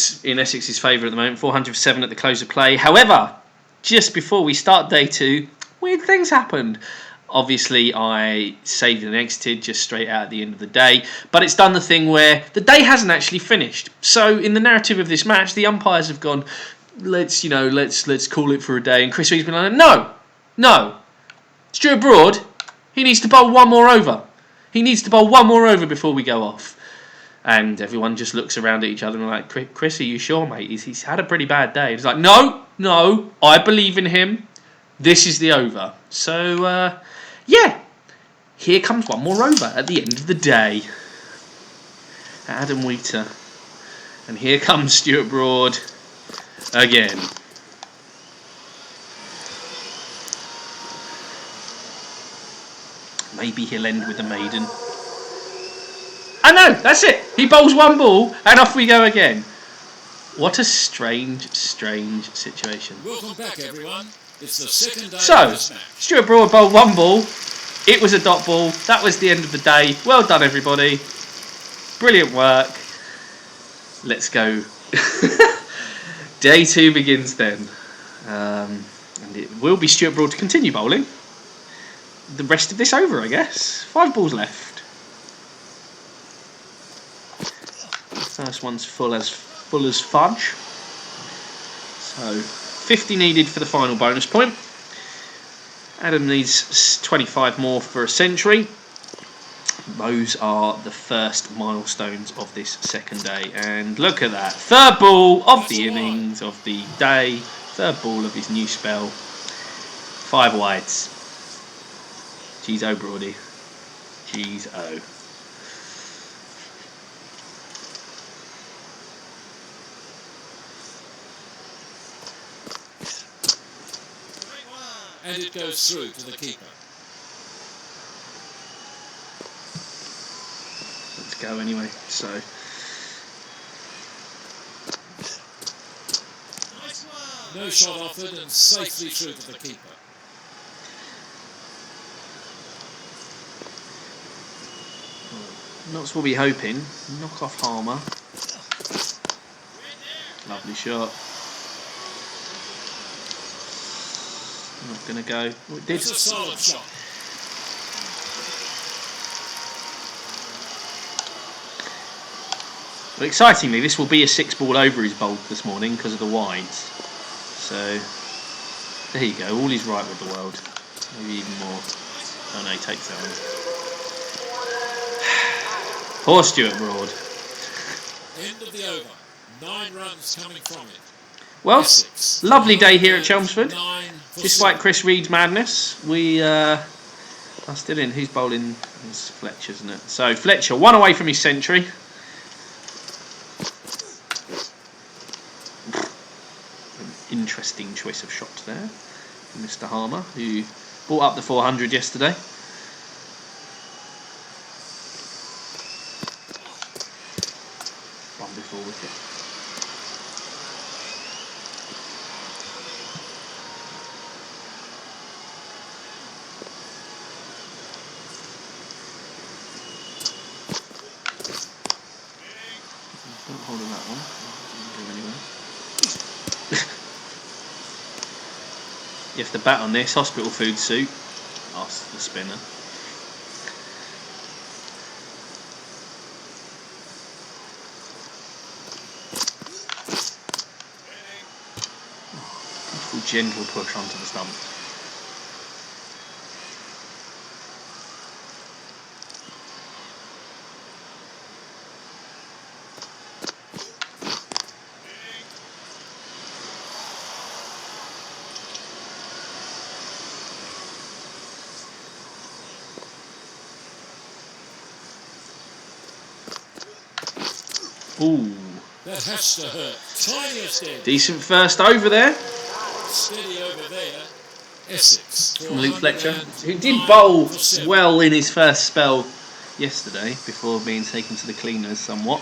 odds in Essex's favour at the moment, 407 at the close of play. However, just before we start day 2, weird things happened. Obviously, I saved and exited just straight out at the end of the day, but it's done the thing where the day hasn't actually finished. So, in the narrative of this match, the umpires have gone, let's call it for a day, and Chris Reed's been like, no, Stuart Broad, he needs to bowl one more over. He needs to bowl one more over before we go off. And everyone just looks around at each other and like, Chris, are you sure, mate? He's had a pretty bad day. He's like, no, I believe in him. This is the over. So, yeah, here comes one more over at the end of the day. Adam Wheater. And here comes Stuart Broad again. Maybe he'll end with a maiden. I know, that's it. He bowls one ball and off we go again. What a strange situation. Welcome back, everyone. It's the second day So, of this match. Stuart Broad bowled one ball. It was a dot ball. That was the end of the day. Well done, everybody. Brilliant work. Let's go. Day 2 begins then. And it will be Stuart Broad to continue bowling the rest of this over, I guess. 5 balls left. First one's full as fudge. So 50 needed for the final bonus point. Adam needs 25 more for a century. Those are the first milestones of this second day. And look at that. Third ball of the innings, of the day. Third ball of his new spell. 5 wides. Jeez, oh, Broady. Jeez, oh. And it goes through to the keeper. Let's go anyway. So. No shot offered and safely through to the keeper. That's what we're hoping. Knock off Harmer. Lovely shot. Not going to go. Oh, it did. It's a solid shot. Well, excitingly, this will be a 6 ball over he's bowled this morning because of the wides. So, there you go. All is right with the world. Maybe even more. Oh no, he takes that one. Poor Stuart Broad. End of the over. 9 runs coming from it. Well, Essex. lovely day here at Chelmsford. 9 for Despite 7. Chris Reed's madness, we are still in. Who's bowling? It's Fletcher, isn't it? So Fletcher, 1 away from his century. An interesting choice of shot there from Mr. Harmer, who brought up the 400 yesterday. One before wicket. Don't hold on that one. Didn't do anyway. You have to bat on this hospital food suit. Ask the spinner. Beautiful gentle push onto the stump. Ooh. That has to hurt. Tiniest end. Decent first over there Steady over there. Essex. from Luke Fletcher, who 409 did bowl for 7. well in his first spell yesterday before being taken to the cleaners somewhat.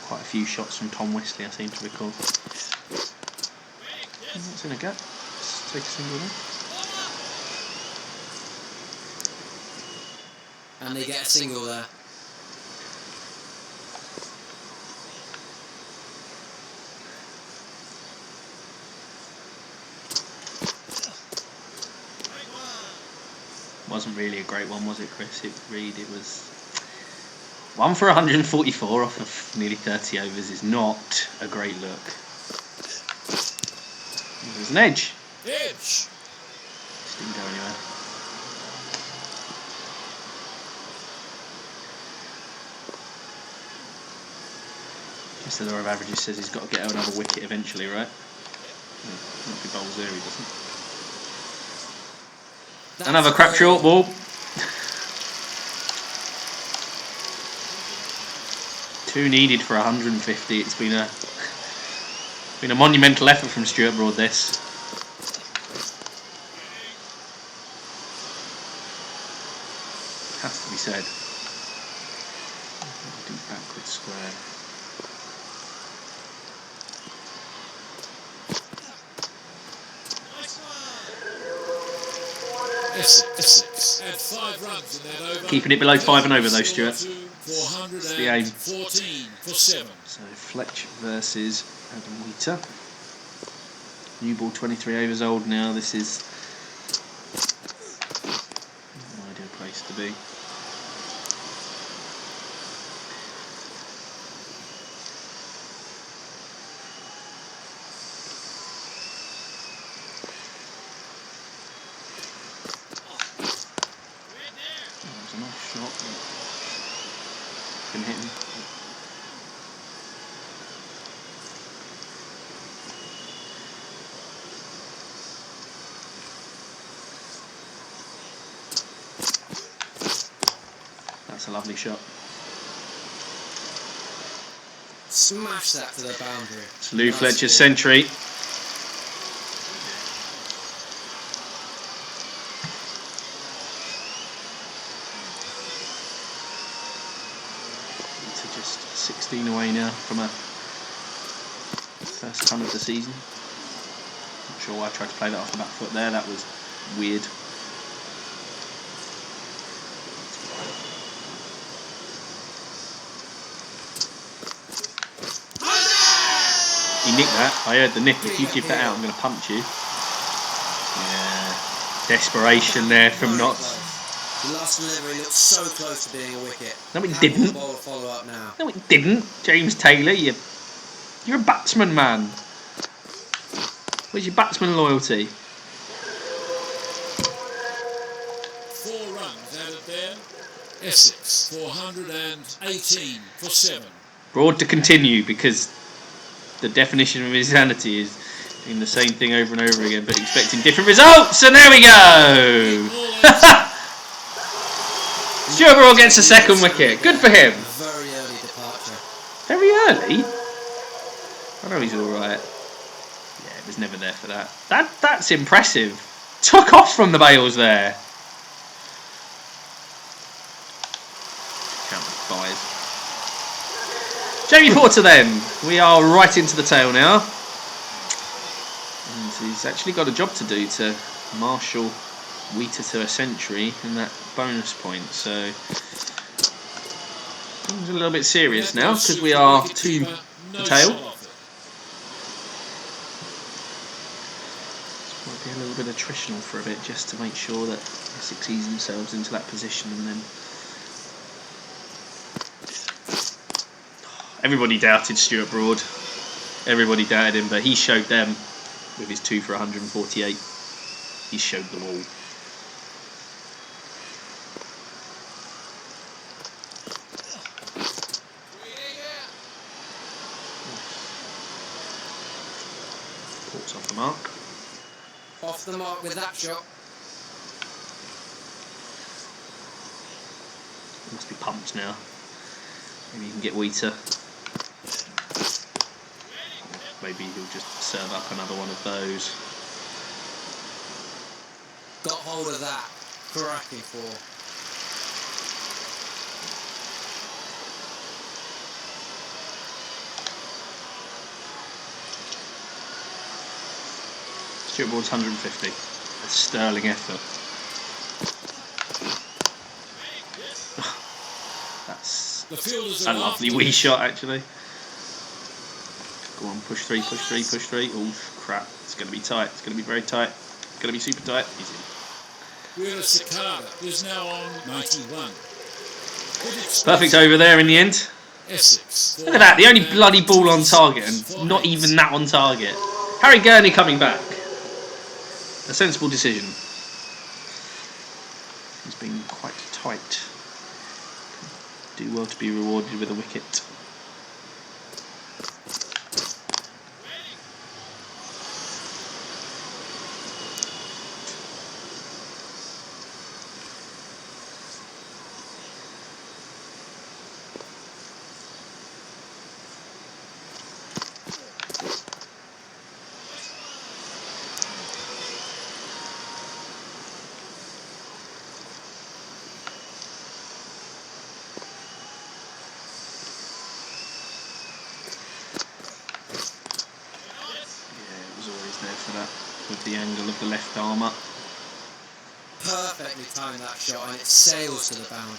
Quite a few shots from Tom Wesley, I seem to recall. What's in a gap? Let's take a single there. And they get a single there. wasn't really a great one, was it, Chris? It was 1 for 144 off of nearly 30 overs is not a great look. There's an edge. Edge. Just didn't go anywhere. Just the law of averages says he's got to get another wicket eventually, right? If he bowls there, he doesn't. Another crap short ball. Two needed for 150. It's been a monumental effort from Stuart Broad. This. Has to be said. Deep backward square. Essex had 5 runs in that over. Keeping it below 5 and over though, Stuart. That's the aim. 14 for 7. So Fletch versus Adam Wheater. New ball, 23 overs old now. This is an ideal place to be. That was a nice shot. Can hit him. That's a lovely shot. Smash that to the boundary. It's Lou Fletcher's century. To just 16 away now from a first ton of the season. Not sure why I tried to play that off the back foot there. That was weird. He nicked that. I heard the nip. If you give that out, I'm going to punch you. Yeah. Desperation there from Knotts. The last delivery looked so close to being a wicket. No, it didn't. Follow up now. No, it didn't. James Taylor, you're a batsman, man. Where's your batsman loyalty? 4 runs added there. Essex 418 for 7. Broad to continue, because the definition of insanity is doing the same thing over and over again but expecting different results. And there we go. Stuart Broad gets a second wicket. Good for him. Very early departure. Very early? I know he's alright. Yeah, it was never there for that. That's impressive. Took off from the bails there. Count the buys. Jamie Porter then. We are right into the tail now. And he's actually got a job to do to marshal Wheater to a century and that bonus point. So things are a little bit serious now because we are to the tail. This might be a little bit attritional for a bit just to make sure that Essex ease themselves into that position and then. Everybody doubted Stuart Broad. Everybody doubted him, but he showed them with his 2 for 148. He showed them all. Port's off the mark. Off the mark with that shot. Must be pumped now. Maybe you can get Wheater. Maybe he'll just serve up another one of those. Got hold of that. Cracking 4. Stuart Broad's 150. A sterling effort. That's a lovely wee shot, actually. Go on, push 3, push 3, push 3. Oh, crap. It's going to be tight. It's going to be very tight. It's going to be super tight. Easy. whereas Cicada is now on 91. Perfect over there in the end. Essex. Look at that, the only bloody ball on target and not even that on target. Harry Gurney coming back. A sensible decision. He's been quite tight. Do well to be rewarded with a wicket. With the angle of the left arm up. Perfectly timed that shot and it sails to the boundary.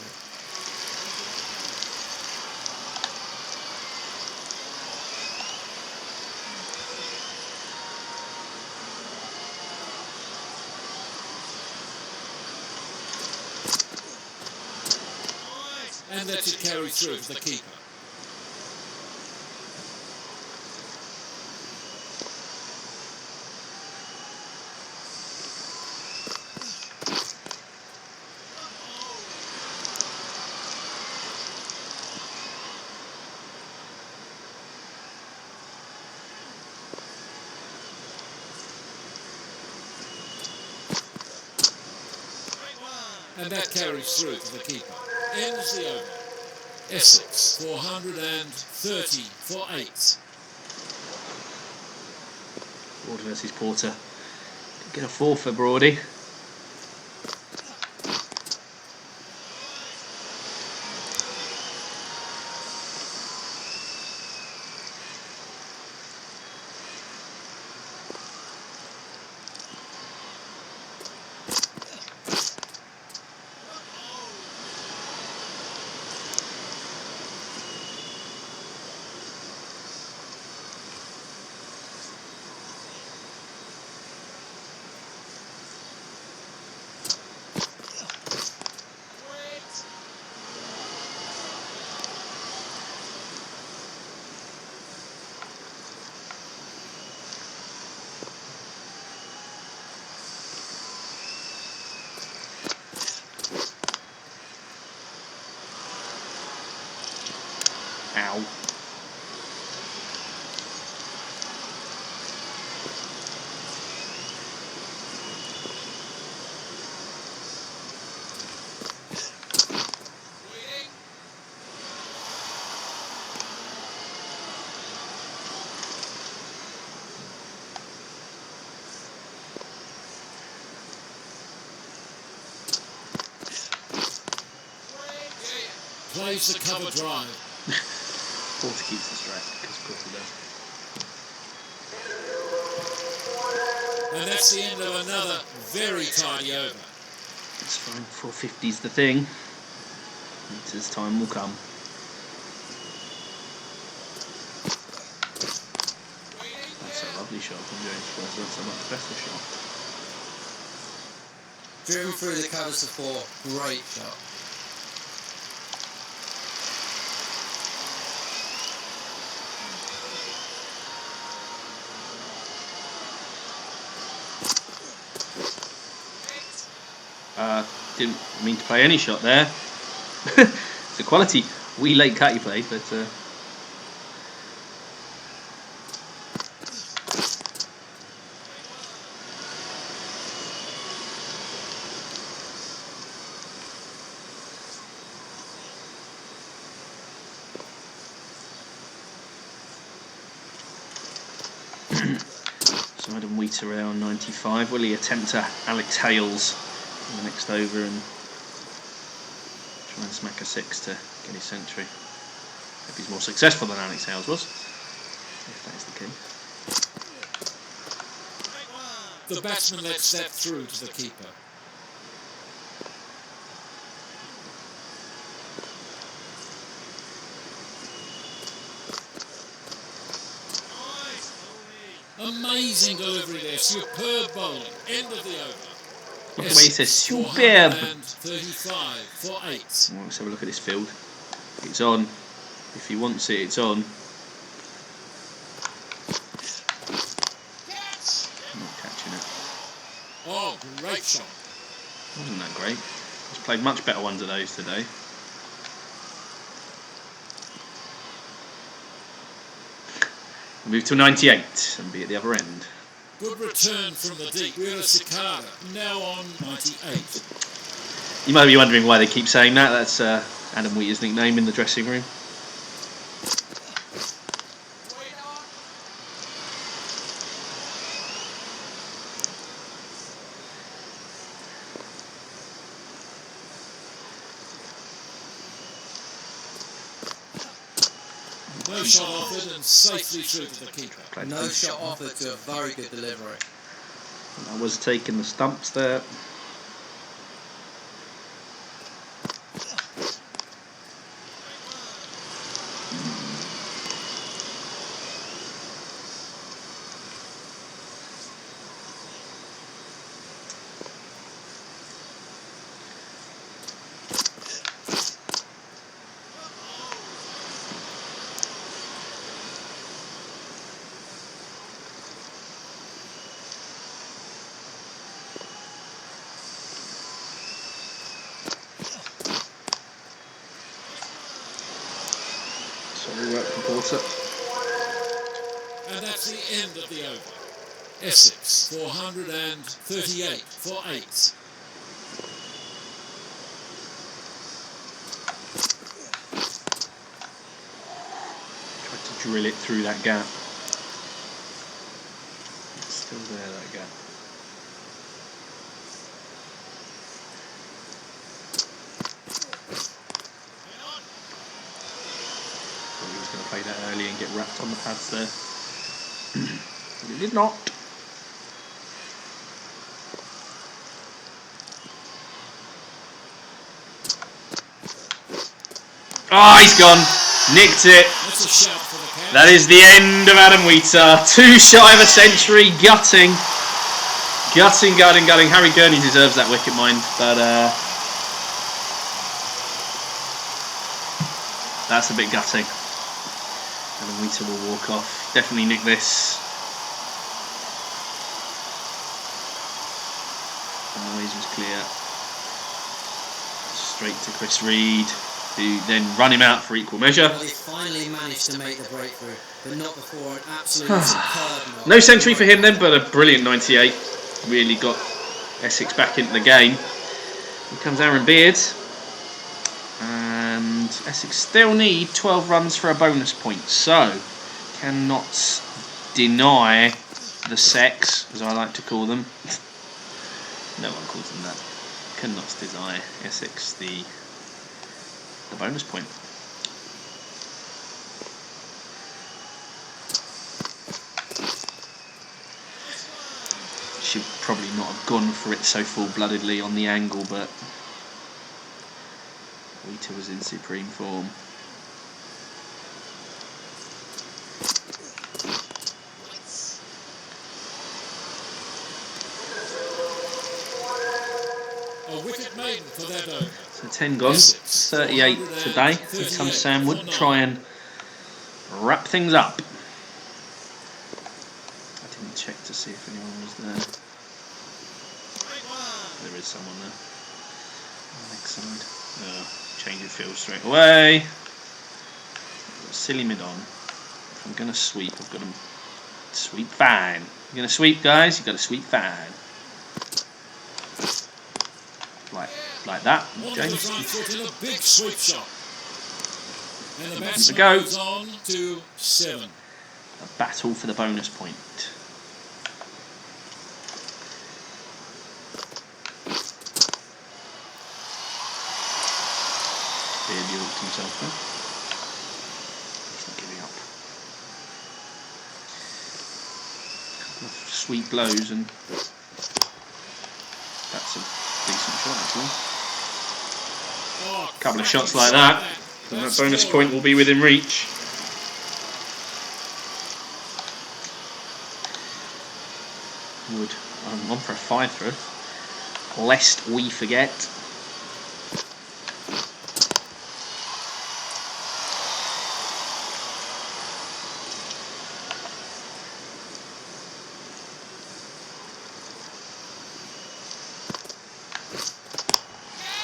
And that should carry through to the keeper. And that carries through to the keeper. Ends the over. Essex, 430 for 8. Ward versus Porter. Get a 4 for Brody. Ow. Plays the cover drive. Porter keeps the strike because Porter does. And that's the end of another very tidy over. It's fine. 450's the thing. Meters time will come. That's a lovely shot from James Porter. That's a much better shot. Driven through the covers to 4. Great shot. Didn't mean to play any shot there. It's a quality wee late cut he played, but so Adam Wheat around 95. Will he attempt to Alex Hales in the next over and try and smack a 6 to get his century? Hope he's more successful than Alex Hales was, if that is the case. The batsman lets that through to the keeper. Amazing delivery there, superb bowling, end of the over. Look at the way he says, superb. 435 for 8. Well, let's have a look at this field. It's on. If he wants it, it's on. Not catching it. Oh, great shot. Wasn't that great? He's played much better ones of those today. Move to 98 and be at the other end. Good return from the deep. We're a Cicada. Now on 98. You might be wondering why they keep saying that. That's Adam Wheater's nickname in the dressing room. No shot offered and safely through to the keeper. No shot offered to a very good delivery. I was taking the stumps there. And that's the end of the over. Essex 438 for 8. Tried to drill it through that gap. It's still there, that gap. Thought he was going to play that early and get wrapped on the pads there. But it did not. Oh, he's gone. Nicked it. That's a shout for the Cats. That is the end of Adam Wheater. 2 shy of a century. Gutting. Gutting. Harry Gurney deserves that wicket, mind. But that's a bit gutting. Adam Wheater will walk off. Definitely nick this. The noise was clear. Straight to Chris Reed, who then run him out for equal measure. Well, he finally managed to make the breakthrough, but not before an absolutely superb knock. No century for him then, but a brilliant 98. Really got Essex back into the game. Here comes Aaron Beard. And Essex still need 12 runs for a bonus point, so cannot deny the sex, as I like to call them. No one calls them that. Cannot deny Essex the bonus point. Should probably not have gone for it so full-bloodedly on the angle, but Wheater was in supreme form. A wicket maiden for that over. So 10 gone, 38 today. Here comes Sam Wood, try and wrap things up. I didn't check to see if anyone was there. There is someone there. On the next side. Change of field straight away. Silly mid on. If I'm going to sweep, I've got to sweep fine. You're going to sweep, guys, you've got to sweep fine. Like that. Okay. A big sweep shot. And the batsman Go. goes on to 7. A battle for the bonus point. Beard yoked himself then. He's not giving up. A couple of sweet blows and that's a decent shot actually. A couple of shots like that, and that bonus point will be within reach. Wood, I'm on for a 5 through. lest we forget.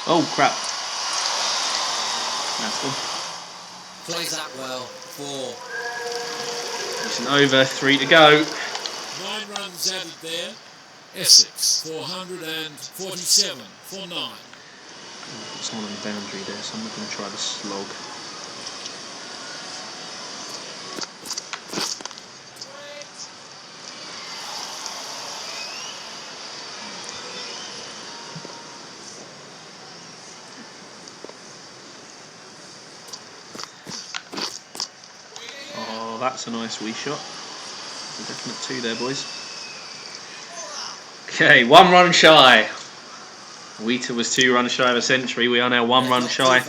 Oh crap. That's one. Plays that well. 4. It's an over, 3 to go. 9 runs added there. Essex 447 for 9. Someone on the boundary there, so I'm not going to try the slog. Oh, that's a nice wee shot. A definite 2 there, boys. Okay, 1 run shy. Wheater was 2 runs shy of a century. We are now 1 run shy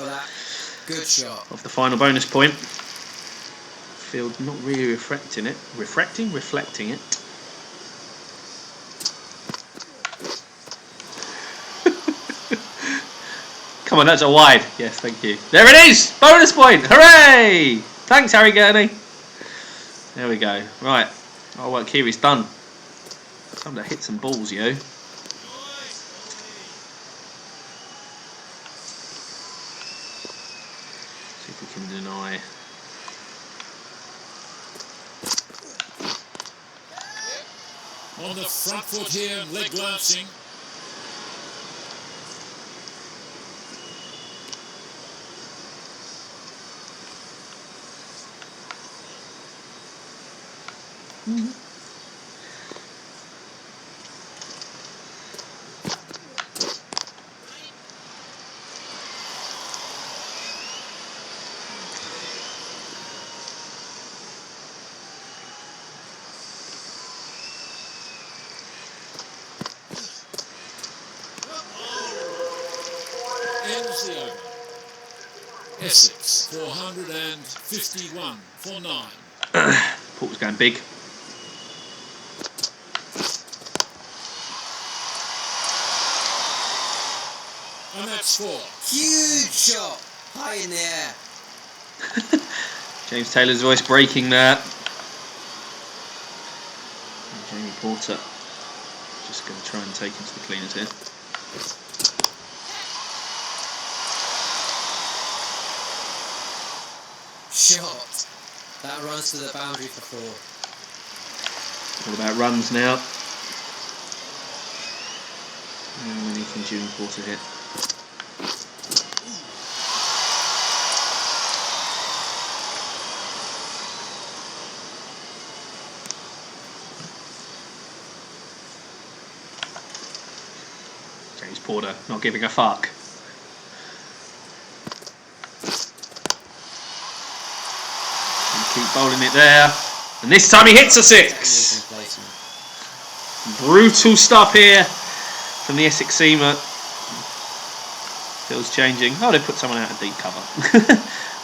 Good shot. of the final bonus point. Field not really reflecting it. Reflecting it. Come on, that's a wide. Yes, thank you. There it is! Bonus point! Hooray! Thanks, Harry Gurney. There we go. Right. Our work here is done. Time to hit some balls, yo. See if we can deny. On the front foot here, leg glancing. Ends the over. Essex 451 for 9. Port was going big. And that's 4. Huge shot. High in the air. James Taylor's voice breaking there. And Jamie Porter just going to try and take him to the cleaners here. Shot. That runs to the boundary for 4. All about runs now. And we need some June Porter hit. James Porter not giving a fuck. Keep bowling it there, and this time he hits a 6. Brutal stuff here from the Essex seamer. Feels changing. Oh, they put someone out of deep cover.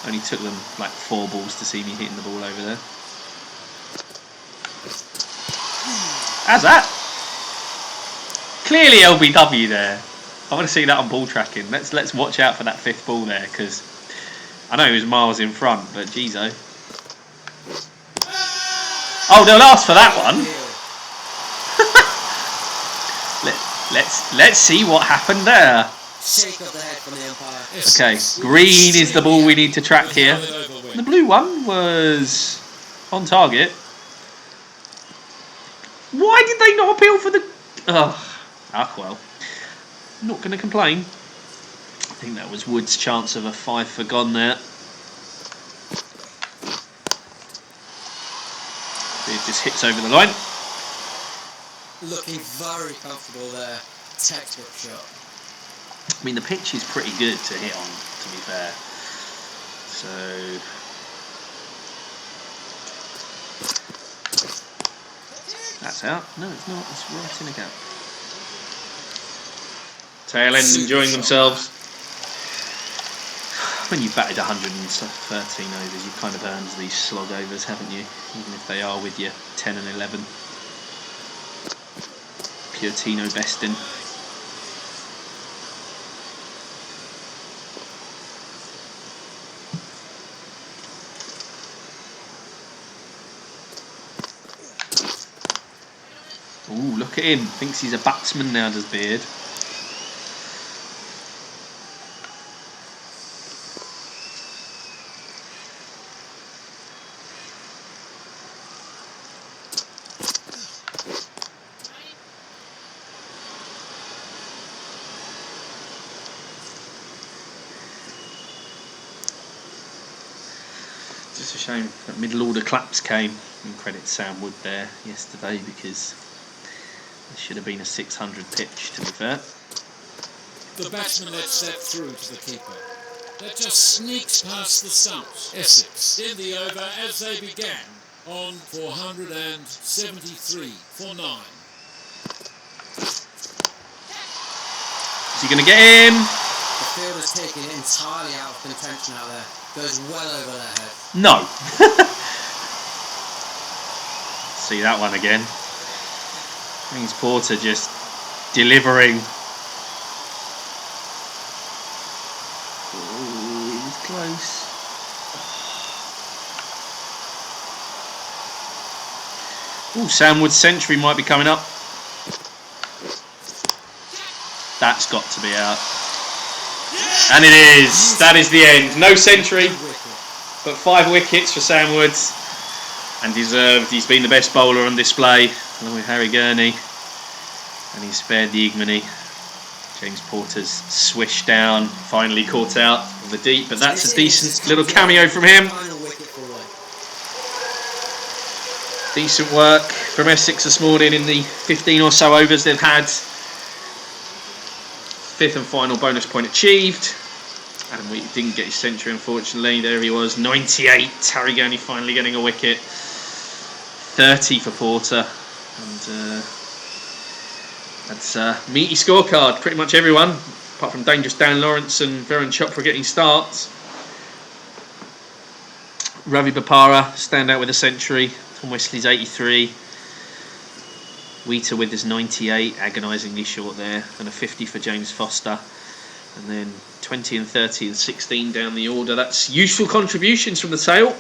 Only took them like 4 balls to see me hitting the ball over there. How's that? Clearly LBW there. I want to see that on ball tracking. Let's watch out for that 5th ball there, because I know he was miles in front, but geez, oh. Oh, they'll ask for that one. Let's see what happened there. Shake of the head from the umpire. Okay, green is the ball we need to track here. The blue one was on target. Why did they not appeal for the... Ugh. Ah, well. I'm not going to complain. I think that was Wood's chance of a 5 for gone there. It just hits over the line. Looking very comfortable there. Textbook shot. I mean, the pitch is pretty good to hit on, to be fair. So... That's out. No, it's not. It's right in a gap. Tail end enjoying themselves. When you've batted 113 overs, you've kind of earned these slog overs, haven't you? Even if they are with you 10 and 11. Pure Tino besting. Ooh, look at him. Thinks he's a batsman now, does Beard. Just a shame that middle order claps came. And credit Sam Wood there yesterday, because it should have been a 600 pitch, to be fair. The batsman lets that through to the keeper. That just sneaks past the stumps. Essex in the over as they began on 473 for 9. Is he going to get him? The fielder's taken it entirely out of contention out there. Goes well over their head. No. See that one again. James Porter just delivering. Oh, he was close. Oh, Sam Wood's century might be coming up. That's got to be out. And it is. That is the end. No century, but 5 wickets for Sam Woods. And deserved. He's been the best bowler on display, along with Harry Gurney. And he's spared the ignominy. James Porter's swished down, finally caught out of the deep, but that's a decent little cameo from him. Decent work from Essex this morning in the 15 or so overs they've had. 5th and final bonus point achieved. Adam Wheatley didn't get his century, unfortunately. There he was, 98. Harry Gurney finally getting a wicket. 30 for Porter. And that's a meaty scorecard. Pretty much everyone, apart from Dangerous Dan Lawrence and Viren Chopra, getting starts. Ravi Bopara stand out with a century. Tom Wesley's 83. Wheater with his 98, agonisingly short there, and a 50 for James Foster. And then 20 and 30 and 16 down the order. That's useful contributions from the tail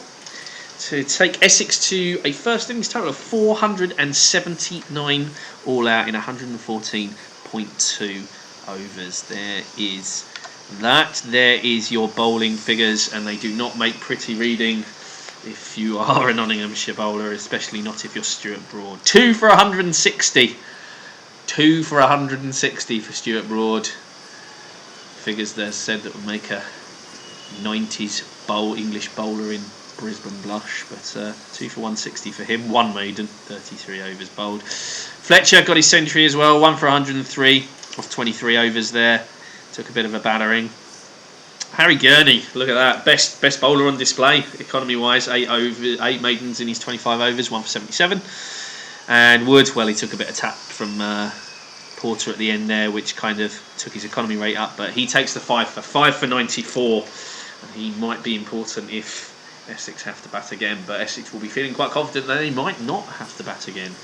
to take Essex to a first innings total of 479 all out in 114.2 overs. There is that. There is your bowling figures, and they do not make pretty reading if you are a Nottinghamshire bowler, especially not if you're Stuart Broad. 2 for 160. 2 for 160 for Stuart Broad. Figures there said that would make a 90s English bowler in Brisbane blush, but 2 for 160 for him. 1 maiden, 33 overs bowled. Fletcher got his century as well. 1 for 103 off 23 overs there. Took a bit of a battering. Harry Gurney, look at that, best bowler on display, economy-wise. 8 maidens in his 25 overs, 1 for 77. And Wood, well, he took a bit of tap from Porter at the end there, which kind of took his economy rate up. But he takes the 5 for 94. And he might be important if Essex have to bat again. But Essex will be feeling quite confident that they might not have to bat again.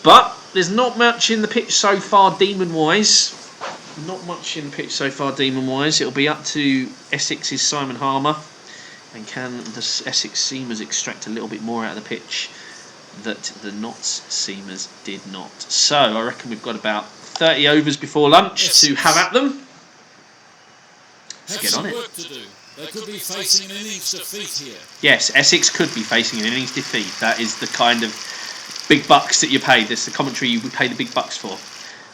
But there's not much in the pitch so far, demon-wise. Not much in the pitch so far, demon-wise. It'll be up to Essex's Simon Harmer. And can the Essex seamers extract a little bit more out of the pitch that the Notts seamers did not? So I reckon we've got about 30 overs before lunch to have at them. Let's get on it. Work to do. They could be facing an innings defeat here. Yes, Essex could be facing an innings defeat. That is the kind of big bucks that you pay. That's the commentary you would pay the big bucks for.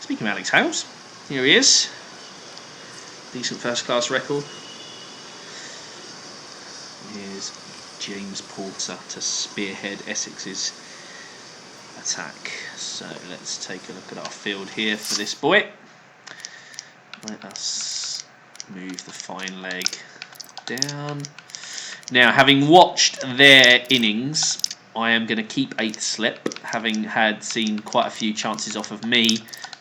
Speaking of Alex Hales, here he is. Decent first-class record. Here's James Porter to spearhead Essex's attack. So let's take a look at our field here for this boy. Let us move the fine leg down. Now, having watched their innings, I am going to keep 8th slip, having seen quite a few chances off of me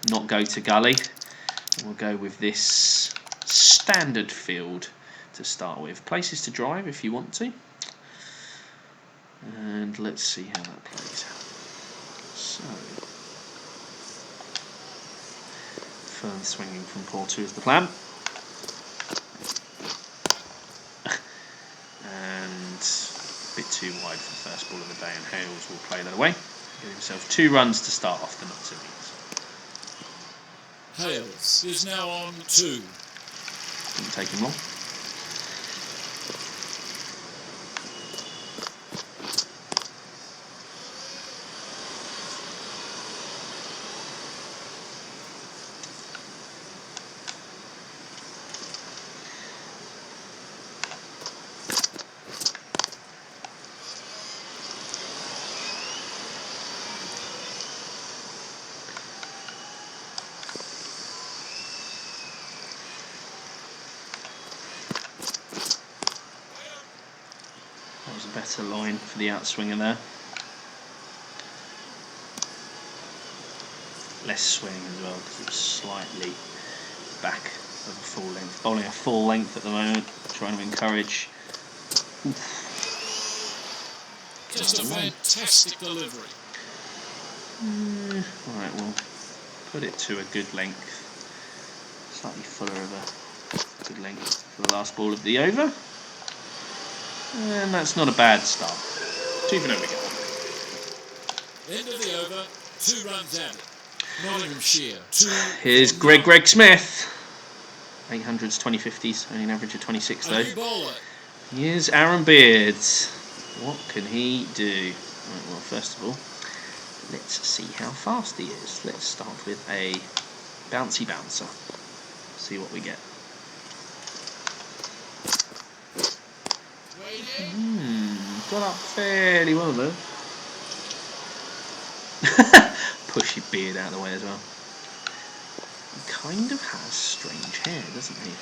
not go to gully. And we'll go with this standard field to start with. Places to drive if you want to. And let's see how that plays out. So, firm swinging from Porter is the plan. And a bit too wide for the first ball of the day, and Hales will play that away. Give himself 2 runs to start off the Notts innings. Hales is now on 2. Didn't take him long. That was a better line for the outswinger there. Less swing as well because it was slightly back of a full length. Bowling a full length at the moment, trying to encourage. Oof. Just a fantastic delivery. Alright, we'll put it to a good length. Slightly fuller of a good length for the last ball of the over. And that's not a bad start. 2 for no wicket. End of the over, 2 runs added. Nottinghamshire, 2. Here's Greg Smith. 800s, 2050s, only an average of 26 though. A new bowler. Here's Aaron Beards. What can he do? Right, well, first of all, let's see how fast he is. Let's start with a bouncy bouncer. See what we get. Got up fairly well though. Push your beard out of the way as well. He kind of has strange hair, doesn't he?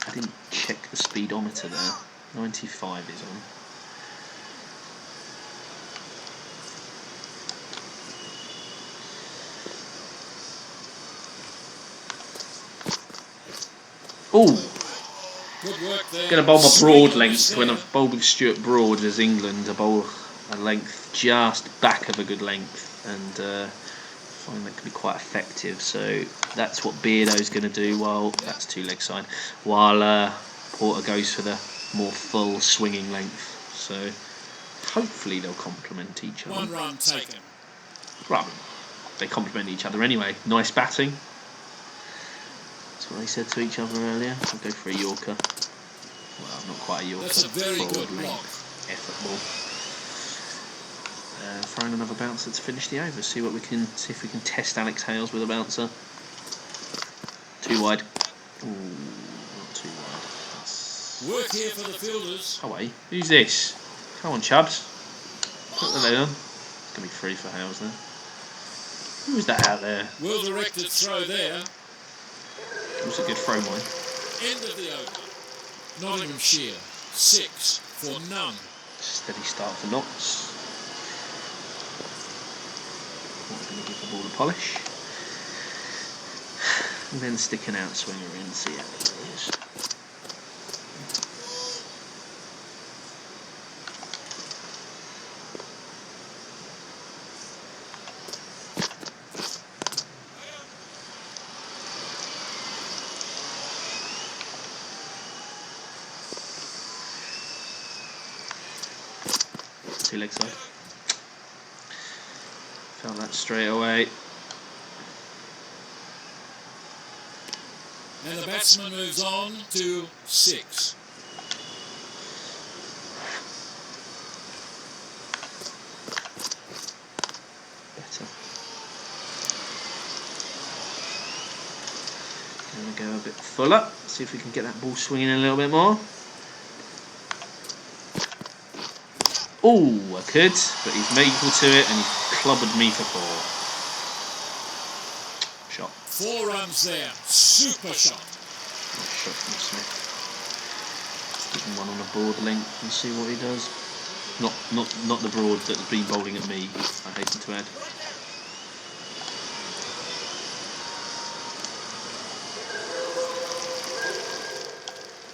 I didn't check the speedometer there. 95 is on. Ooh! Good work there. Going to bowl my broad length. When I've bowled with Stuart Broad as England, I bowl a length just back of a good length, and I find that can be quite effective. So that's what Beardo's going to do. While that's 2 leg side, while Porter goes for the more full swinging length. So hopefully they'll complement each other. 1 run taken. Right, they complement each other anyway. Nice batting. That's what they said to each other earlier. I'll go for a Yorker. Well, not quite a Yorker. That's a very Forward good block. length effort ball. Throwing another bouncer to finish the over. See if we can test Alex Hales with a bouncer. 2 wide. Ooh, not too wide. That's... Work here for the fielders. Oh wait, who's this? Come on, Chubbs. Put the lead on. It's gonna be free for Hales then. Who was that out there? Well directed throw there. It was a good throw, mine. End of the over. Nottinghamshire, 6 for none. Steady start for Notts. We're going to give the ball a polish. And then stick an outswinger in and see how it is. Two leg side. Felt that straight away. And the batsman moves on to 6. Better. Going to go a bit fuller. See if we can get that ball swinging a little bit more. Oh, I could, but he's equal to it and he clobbered me for 4. Shot. 4 runs there. Super shot. Nice shot from Smith. Give him one on a broad length and see what he does. Not the broad that's been bowling at me, I hasten to add.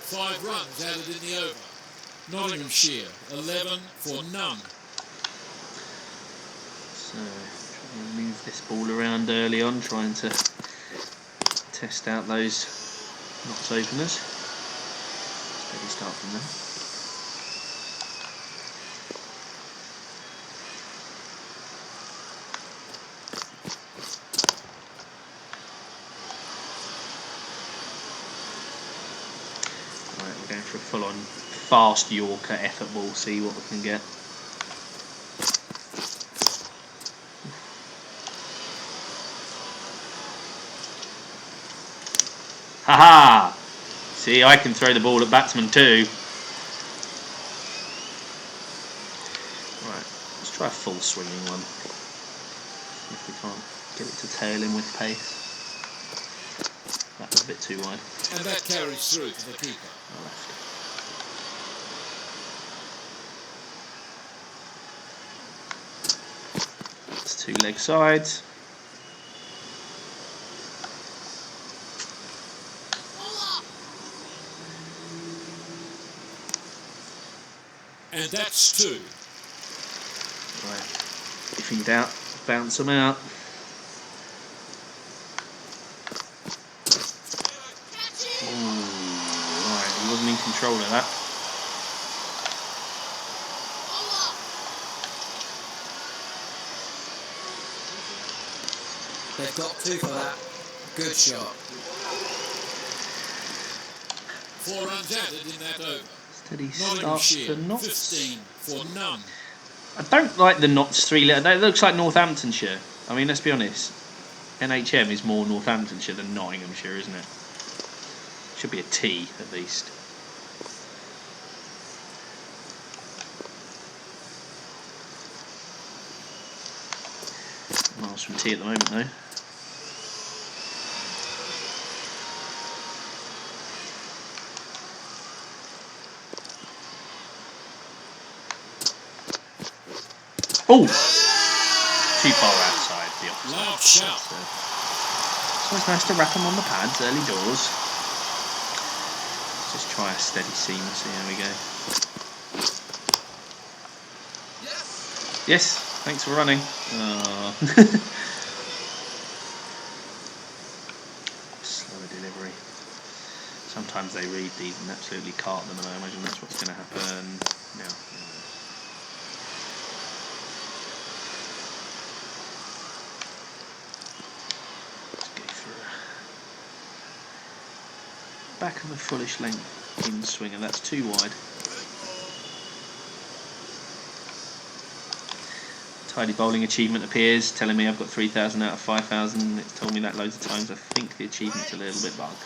Five runs added in the over. Nottinghamshire, 11 for none. So, trying to move this ball around early on, trying to test out those Notts openers. Steady start from there. for a full-on fast Yorker effort ball, see what we can get. Haha! See, I can throw the ball at batsmen too. Right, let's try a full swinging one. If we can't get it to tail in with pace. That was a bit too wide. And that carries through to the keeper. It's 2 leg sides. And that's 2. Right. If in doubt, bounce them out. Ooh, right, he wasn't in control of that. They've got 2 for that. Good shot. 4 runs added in that over. Steady starts for Notts. 15 for none. I don't like the Notts 3-litre. It looks like Northamptonshire. I mean, let's be honest. NHM is more Northamptonshire than Nottinghamshire, isn't it? Should be a T at least. Miles from T at the moment, though. Oh! Too far outside the offside. Loud shout. So it's nice to wrap them on the pads early doors. Let's just try a steady seam and see how we go. Yes, thanks for running. Slower delivery. Sometimes they read these and absolutely cart them, and I imagine that's what's going to happen now. Back of a fullish length in swing, and that's too wide. Tidy bowling achievement appears, telling me I've got 3,000 out of 5,000. It's told me that loads of times. I think the achievement's a little bit bugged.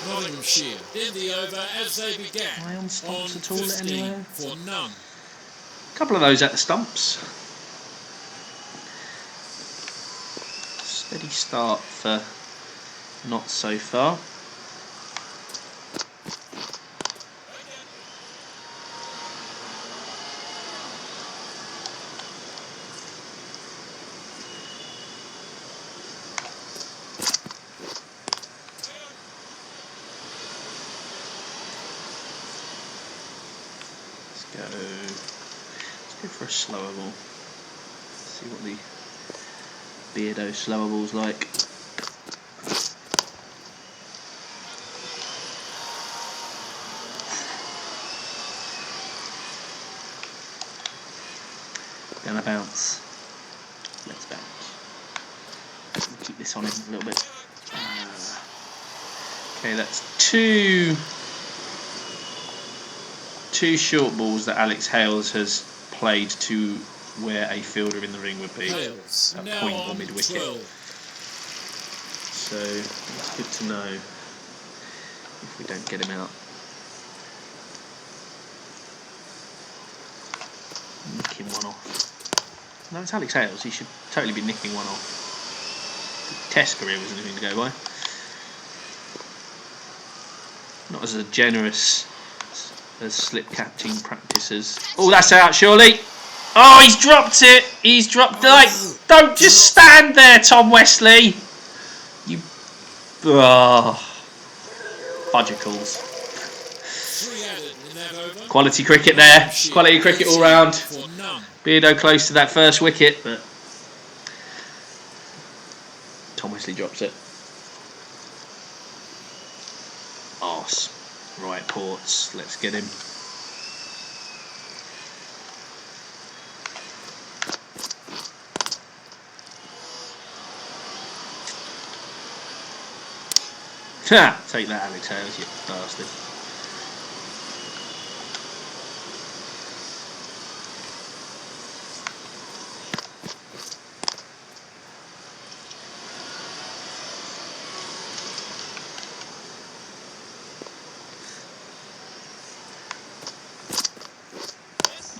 Nottinghamshire in the over as they began. Am I on stumps on at all 15 anywhere? for none. A couple of those at the stumps. Steady start for Not so far. Let's go for a slower ball. See what the Beardo slower ball's like. Gonna bounce. Let's bounce. We'll keep this on him a little bit. Okay, that's two short balls that Alex Hales has played to where a fielder in the ring would be Hales, at now point or on mid-wicket. 12. So it's good to know if we don't get him out. Nicking one off. No, it's Alex Hales. He should totally be nicking one off. The Test career was anything to go by. Not as generous as slip catching practices. Oh, that's out, surely. Oh, he's dropped it. He's dropped it. Don't just stand there, Tom Wesley. You. Fudgicles. 3 added in that over. Quality cricket there. Quality cricket all round. For none. Beardo close to that first wicket, but Tom Wesley drops it. Arse. Right, Ports. Let's get him. Ha! Take that, Alex Hales, you bastard.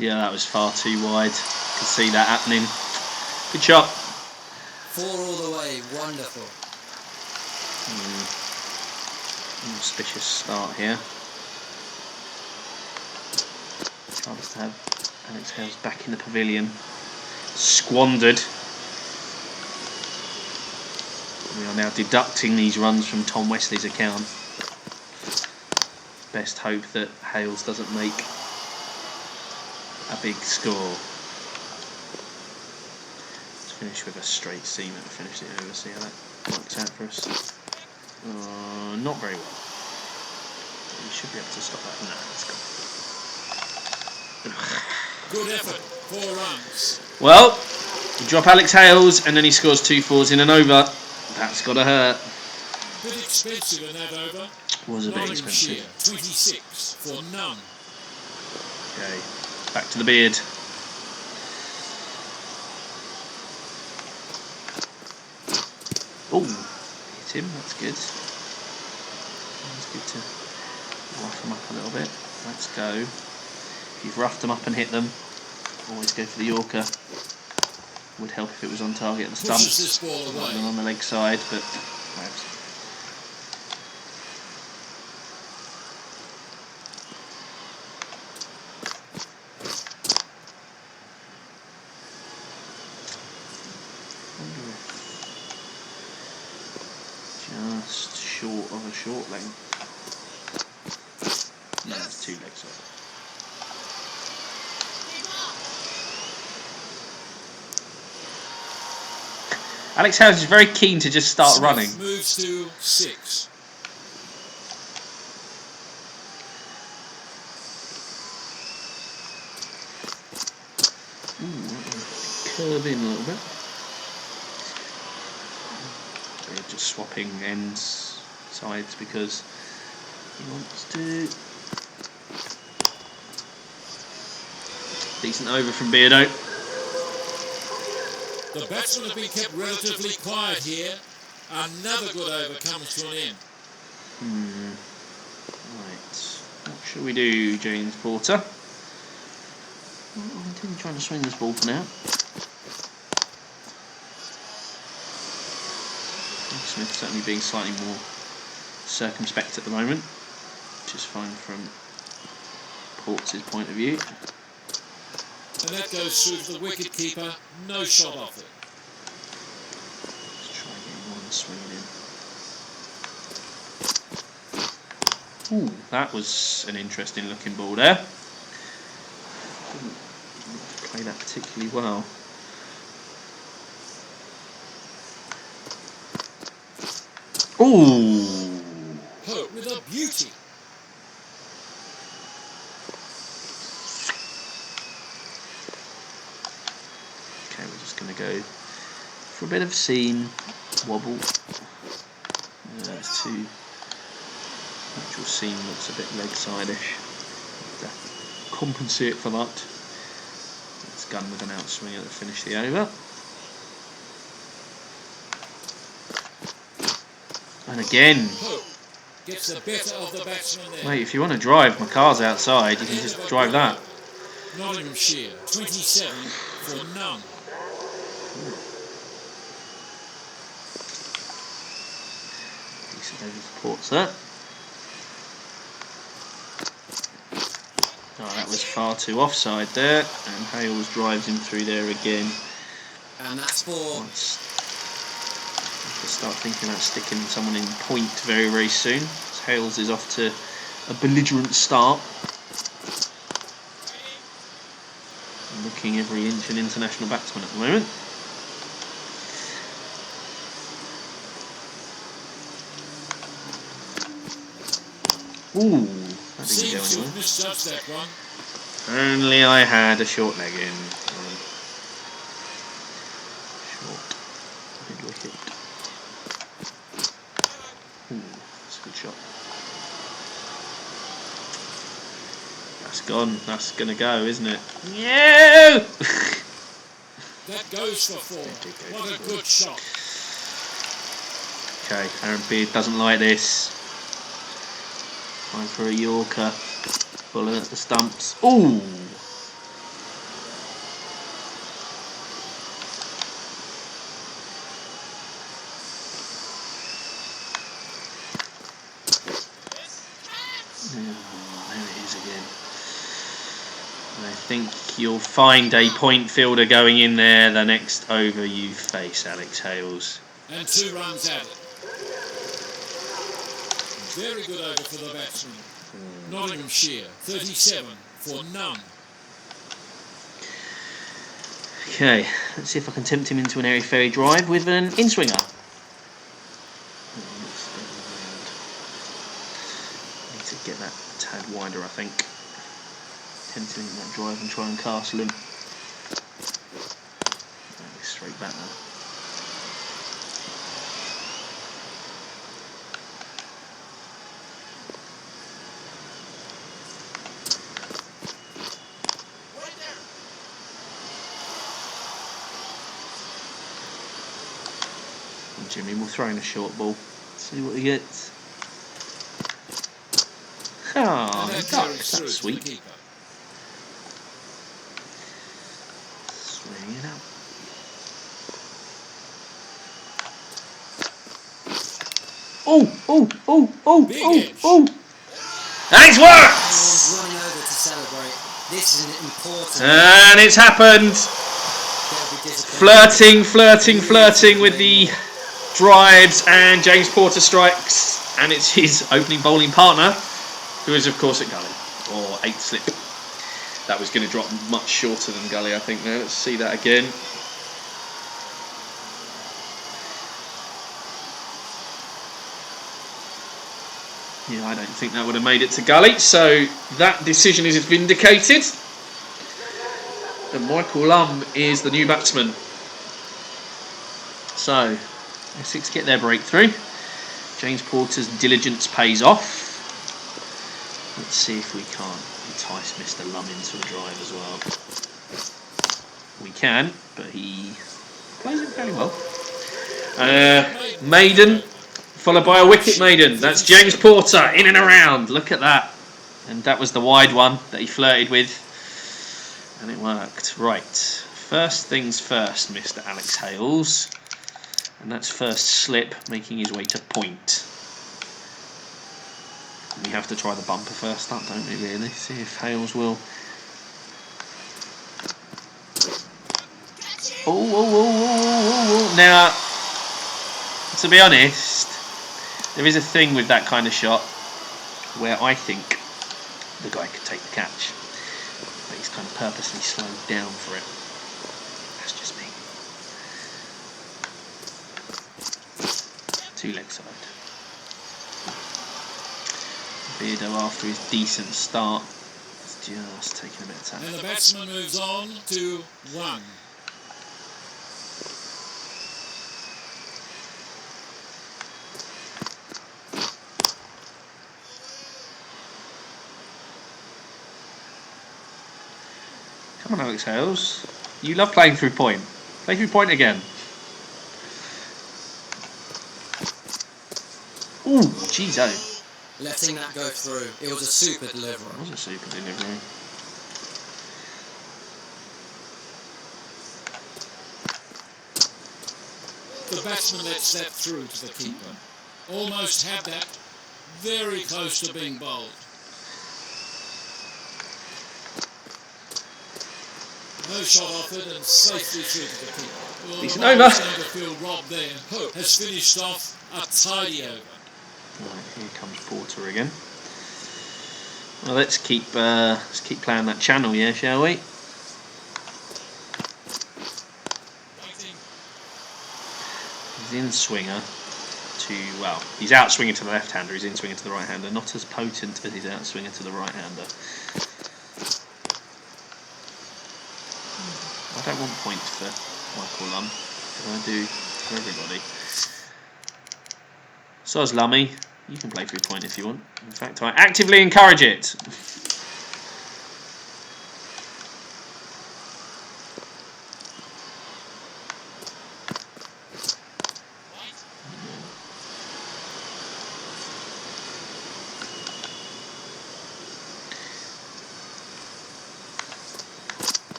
Yeah, that was far too wide. Could see that happening. Good shot. 4 all the way, wonderful. Auspicious start here. Chance to have Alex Hales back in the pavilion. Squandered. We are now deducting these runs from Tom Wesley's account. Best hope that Hales doesn't make a big score. Let's finish with a straight seamer to finish it over, see how that works out for us. Not very well. We should be able to stop that. No, let's go. Good effort, 4 runs. Well, you drop Alex Hales and then he scores 2 fours in an over. That's got to hurt. Bit expensive in that over. Was a bit expensive. 26 for none. Okay, back to the beard. Oh, hit him, that's good. It's good to rough them up a little bit. Let's go. If you've roughed them up and hit them, always go for the Yorker. Would help if it was on target at the stumps, Pushes this ball rather away. than on the leg side, but perhaps. Just short of a short length. No, it's 2 legs off. Alex Hales is very keen to just start Smith running. moves to 6. Curve in a little bit. They're just swapping ends, sides, because he wants to. Decent over from Beardo. The batsmen have been kept relatively quiet here. Another good over comes to an end. Right. What shall we do, James Porter? I'm trying to swing this ball for now. Smith certainly being slightly more circumspect at the moment, which is fine from Ports' point of view. And that goes through to the wicket keeper. No shot off it. Let's try getting one swinging in. Ooh, that was an interesting looking ball there. Didn't play that particularly well. Ooh! Hope with a beauty. Okay, we're just going to go for a bit of seam, wobble. It's too. Actual seam looks a bit leg side-ish. To compensate for that, it's gun with an outswinger to finish the over. And again, Hope gets the better of the batsman there. mate, if you want to drive, my car's outside, you can just drive that. Nottinghamshire, 27 for none. Decent over supports that. Oh, that was far too offside there, and Hales drives him through there again. And that's for Let's start thinking about sticking someone in point very, very soon. Hales is off to a belligerent start. Looking every inch an international batsman at the moment. Ooh, that didn't go Seems to anywhere. have misjudged that one. Only I had a short leg in. Short mid wicket. Ooh, That's gone. That's going to go, isn't it? No! That goes for 4. What a good shot. Okay, Aaron Beard doesn't like this. Time for a Yorker. Pulling at the stumps. Ooh! There it is again. I think you'll find a point fielder going in there the next over you face, Alex Hales. And 2 runs at it. Very good over for the batsman. Nottinghamshire, 37 for none. Okay, let's see if I can tempt him into an airy fairy drive with an in-swinger. Need to get that a tad wider, I think. Tempt him in that drive and try and castle him. Straight back now. Jimmy will throw in a short ball. See what he gets. Ah, duck. That's sweet. Swing it out. Oh! And it's worked! Running over to celebrate. This is an important. And it's happened. Flirting with the drives, and James Porter strikes, and it's his opening bowling partner, who is of course at gully, or 8th slip. That was going to drop much shorter than gully, I think. Now let's see that again. Yeah, I don't think that would have made it to gully, so that decision is vindicated. And Michael Lum is the new batsman. So Essex get their breakthrough. James Porter's diligence pays off. Let's see if we can't entice Mr. Lum into a drive as well. We can, but he plays it fairly well. Maiden, followed by a wicket maiden. That's James Porter, in and around. Look at that. And that was the wide one that he flirted with. And it worked. Right. First things first, Mr. Alex Hales. And that's first slip, making his way to point. We have to try the bumper first up, don't we, really? See if Hales will... Oh. Now, to be honest, there is a thing with that kind of shot where I think the guy could take the catch. But he's kind of purposely slowed down for it. That's just me. 2 leg side. Beardo, after his decent start, is just taking a bit of time. And the batsman moves on to 1. Come on, Alex Hales. You love playing through point. Play through point again. Ooh, jeez, oh. Letting that go through. It was a super delivery. It was a super delivery. The batsman lets that through to the keeper. Almost had that. Very close to being bowled. No shot offered and safely through to the keeper. Well, decent over. Feel Rob there. Hope has finished off a tidy over. Right, here comes Porter again. Well, let's keep playing that channel, yeah, shall we? He's in swinger to, well, he's out swinging to the left hander. He's in swinger to the right hander. Not as potent as his out swinger to the right hander. I don't want points for Michael Lum, but I do for everybody. Soz Lummy, you can play through point if you want. In fact, I actively encourage it.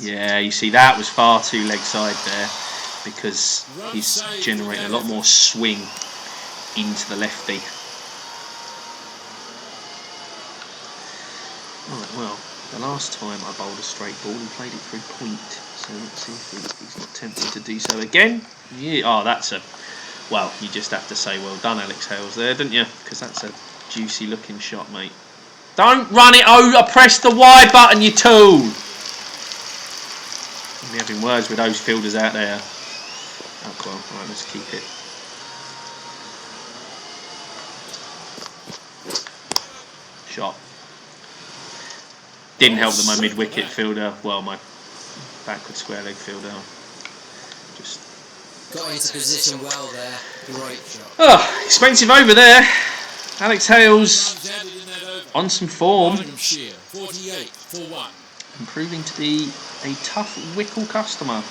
Yeah, you see, that was far too leg side there because he's generating a lot more swing into the lefty. Right, well, the last time I bowled a straight ball, he played it through point. So let's see if he's not tempted to do so again. Yeah. Oh, that's a... Well, you just have to say well done, Alex Hales, there, don't you? Because that's a juicy looking shot, mate. Don't run it over. Press the Y button, you tool. We're having words with those fielders out there. Oh, well, right, let's keep it. Shot. Didn't help that my mid-wicket fielder, well, my backward square leg fielder, just got into position well there. Great shot. Oh, expensive over there. Alex Hales on some form. 48 for 1. And proving to be a tough Wickle customer.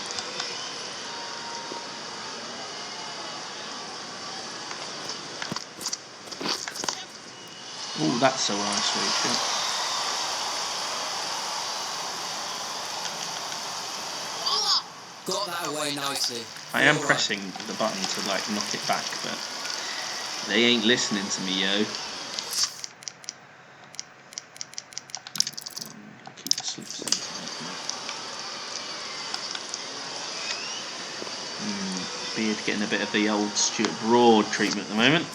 Oh, that's so nice, really. Got that away nicely. I am pressing the button to like knock it back, but they ain't listening to me, yo. Keep the slip centre. Beard getting a bit of the old Stuart Broad treatment at the moment.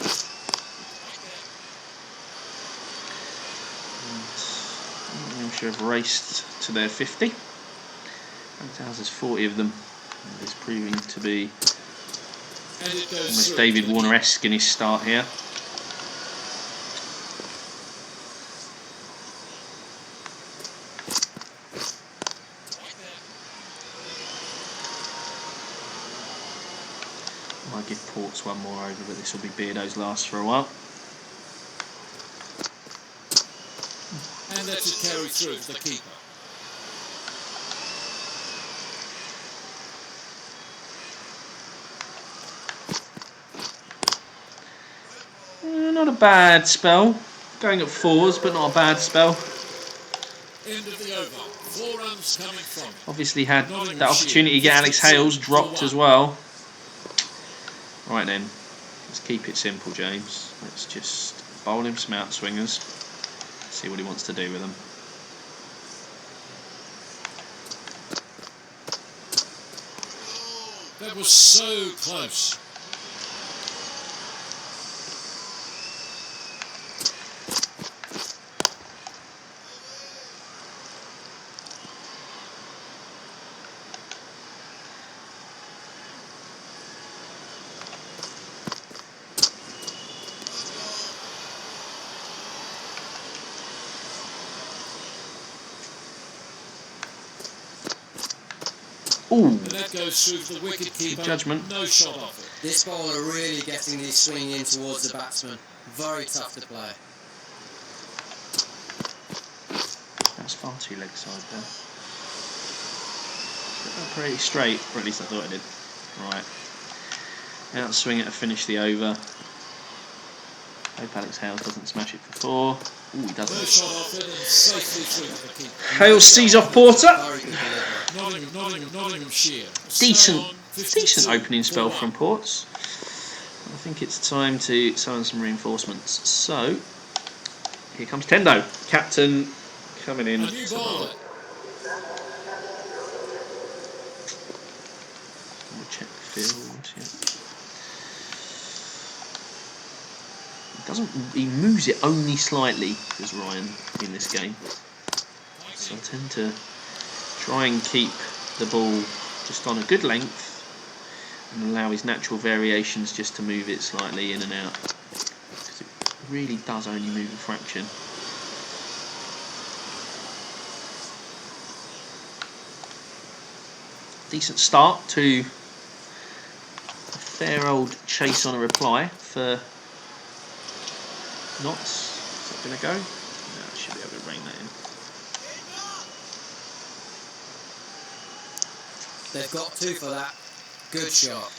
I'm sure have raced to their 50. There's 40 of them. And it's proving to be almost David Warner-esque in his start here. I might give Ports one more over, but this will be Beardo's last for a while. And that's it carried through to the keeper. Not a bad spell. Going at 4s, but not a bad spell. End of the over. 4 runs coming from it. Obviously had that opportunity to get Alex Hales dropped as well. Right then, let's keep it simple, James. Let's just bowl him some outswingers. See what he wants to do with them. That was so close. Ooh. And that goes through the wicket keeper. Good judgment. No shot off it. This bowler really getting these swing in towards the batsman. Very tough to play. That's far too leg side there. Pretty straight, or at least I thought I did. Right. Outswing it to finish the over. Hope Alex Hales doesn't smash it for 4. Ooh, he doesn't. No shot off it and safely through to the keeper. Hales sees off Porter. Very good delivery. Nottinghamshire. Decent opening spell from Ports. I think it's time to summon some reinforcements. So, here comes Tendo, captain, coming in. A new bowler. We'll check the field. Yeah. He moves it only slightly, does Ryan, in this game. So I tend to try and keep the ball just on a good length and allow his natural variations just to move it slightly in and out, because it really does only move a fraction. Decent start to a fair old chase on a reply for Knots. Is that going to go? No, I should be able to rein that in. They've got 2 for that. Good shot.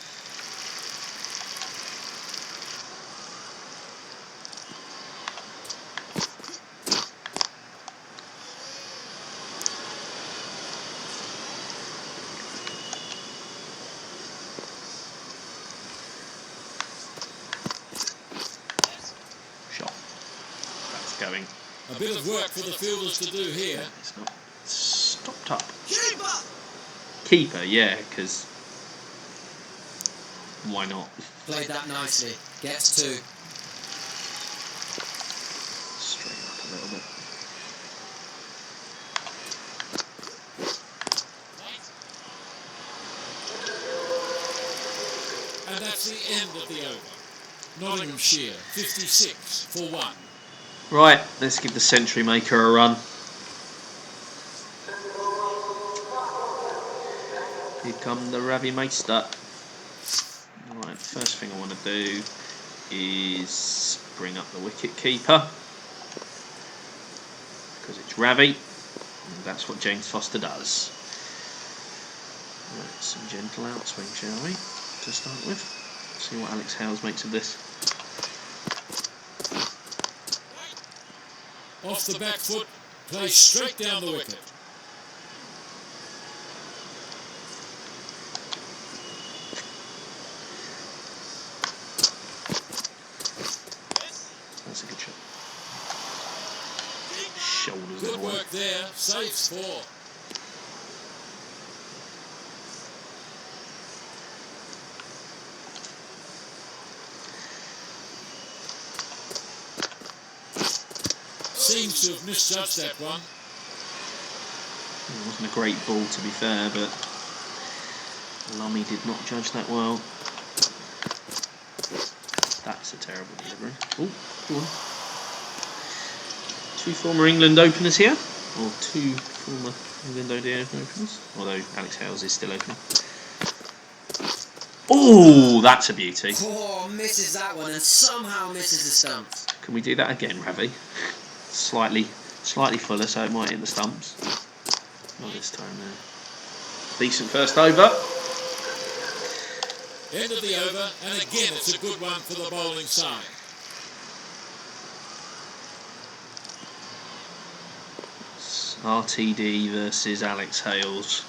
going. A bit of work for the fielders to do here. It's not stopped up. Keeper! Keeper, yeah, because why not? Played that nicely. Gets 2. Straighten up a little bit. And that's the end of the over. Nottinghamshire 56 for 1. Right, let's give the century maker a run. Here come the Ravi Meister. Right, first thing I want to do is bring up the wicket keeper, because it's Ravi, and that's what James Foster does. Right, some gentle outswing, shall we, to start with. See what Alex Hales makes of this. Off the back foot, plays straight down the wicket. That's a good shot. Shoulders it Good away. work there, saves 4. Seems to have misjudged that one. It wasn't a great ball, to be fair, but Lummy did not judge that well. That's a terrible delivery. Oh, go on. 2 former England openers here, or 2 former England ODI openers, although Alex Hales is still opening. Oh, that's a beauty. Oh, misses that one and somehow misses the stumps. Can we do that again, Ravi? Slightly fuller, so it might hit the stumps. Not this time, though. Decent first over. End of the over, and again it's a good one for the bowling side. It's RTD versus Alex Hales.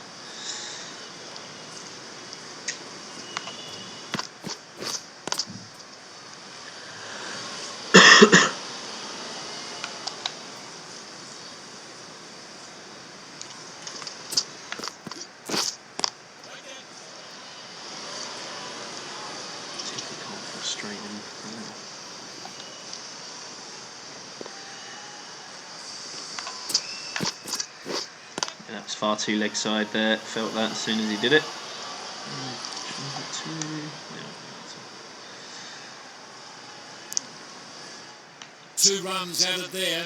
That's far too leg side there. Felt that as soon as he did it. 2 runs added there.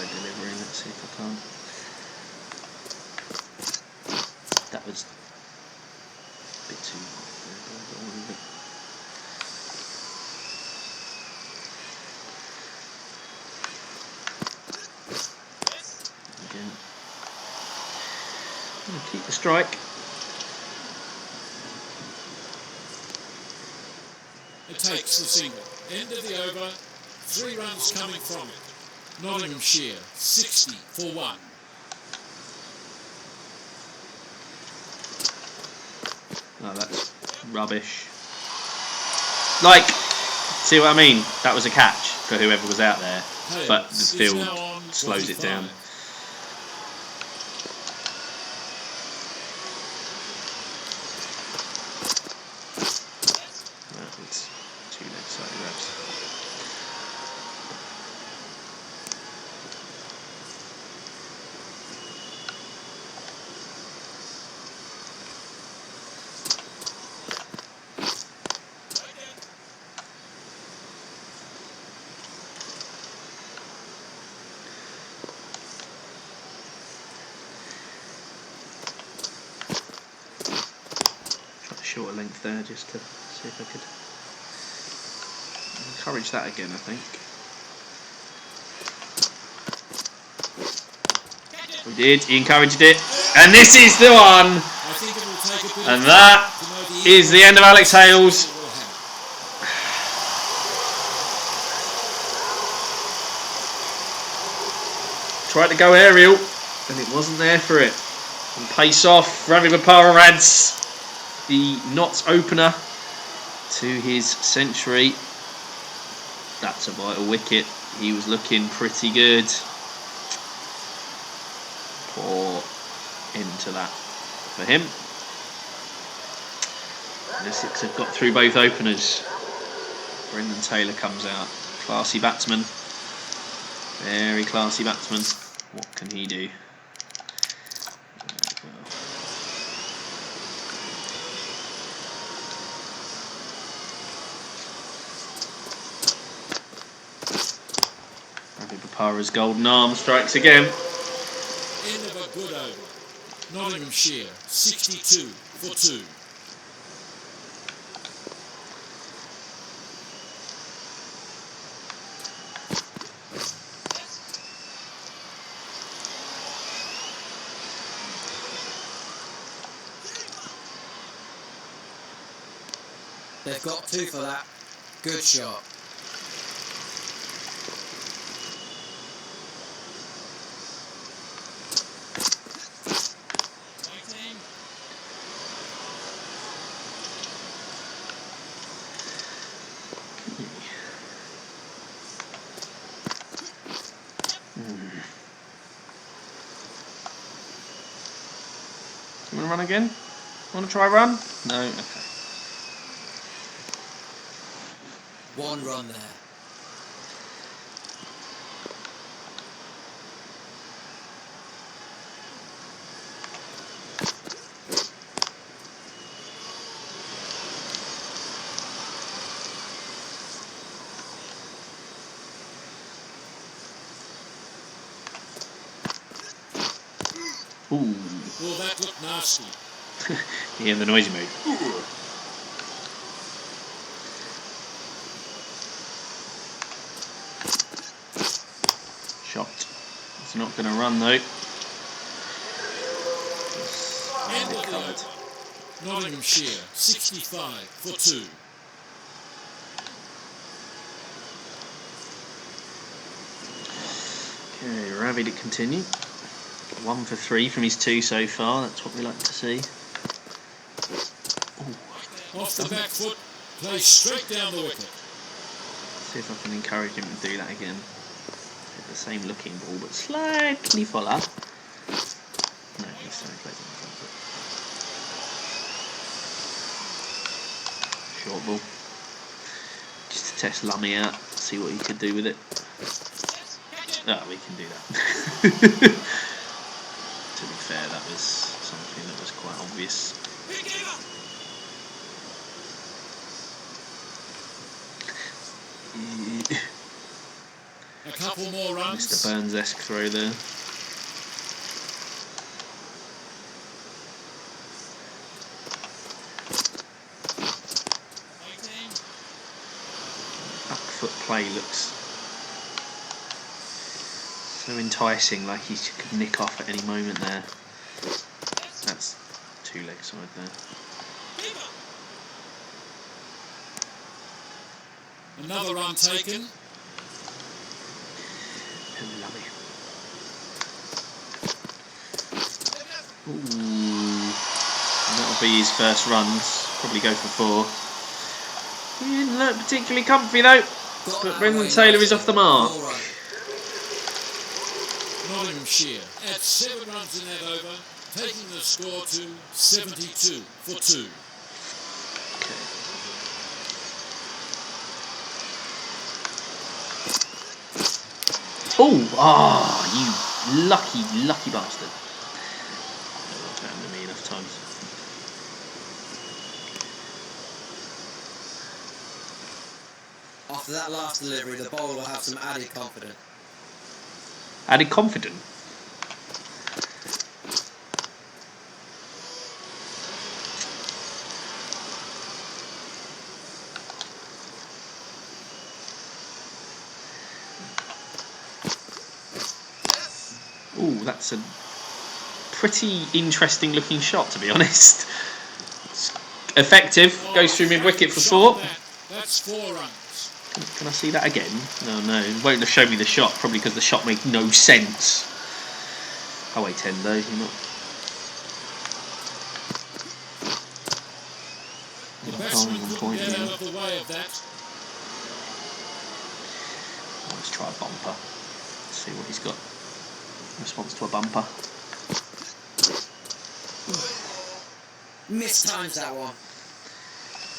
Delivery. Let's see if I can. That was a bit too high. Again. Keep the strike. It takes the single. End of the over. 3 runs coming from it. Nottinghamshire 60 for 1. Oh, that's rubbish. Like, see what I mean? That was a catch for whoever was out there, but the field slows it down. It's 2 leg side grabs. Shorter length there just to see if I could encourage that again, I think. We did, he encouraged it, and this is the one, and that is the end of Alex Hales. Tried to go aerial, and it wasn't there for it. And pace off. Ravi Bopara adds the knots opener to his century. That's a vital wicket. He was looking pretty good. Poor end to that for him. And Essex have got through both openers. Brendan Taylor comes out. Classy batsman. Very classy batsman. What can he do? Ravi Bopara's golden arm strikes again. End of a good over. Nottinghamshire, 62 for 2. They've got 2 for that. Good shot. You want to run again? Want to try run? No? Okay. 1 run there. Ooh. Oh, that looked nasty. Yeah, the noisy move. Shot. It's not going to run though. End of the over. Nottinghamshire, 65 for 2. Okay, Ravi to continue. 1 for 3 from his 2 so far. That's what we like to see. Ooh. Off the back foot, plays straight down the wicket. See if I can encourage him to do that again. Hit the same looking ball, but slightly fuller. No, this time he plays it in front of it. Short ball. Just to test Lummy out, see what he could do with it. Oh, we can do that. To be fair, that was something that was quite obvious. A couple more runs. Mr. Burns-esque throw there. Back foot play looks so enticing, like he could nick off at any moment there. That's 2 leg side there. Another run taken. Lovely. Ooh. And that'll be his first runs. Probably go for 4. He didn't look particularly comfy though. But Brendan Taylor is off the mark. Nottinghamshire at 7 runs in that over, taking the score to 72 for 2. Oh, you lucky bastard. That's happened to me enough times. After that last delivery, the bowler will have some added confidence. Added confident. Ooh, that's a pretty interesting looking shot, to be honest. It's effective, goes through mid wicket for 4. That's 4 runs. Can I see that again? No, it won't show me the shot, probably because the shot made no sense. Oh wait, 10 though, you're not. The batsman couldn't get out of the way of that. Let's try a bumper. See what he's got. Response to a bumper. Mistimes that one.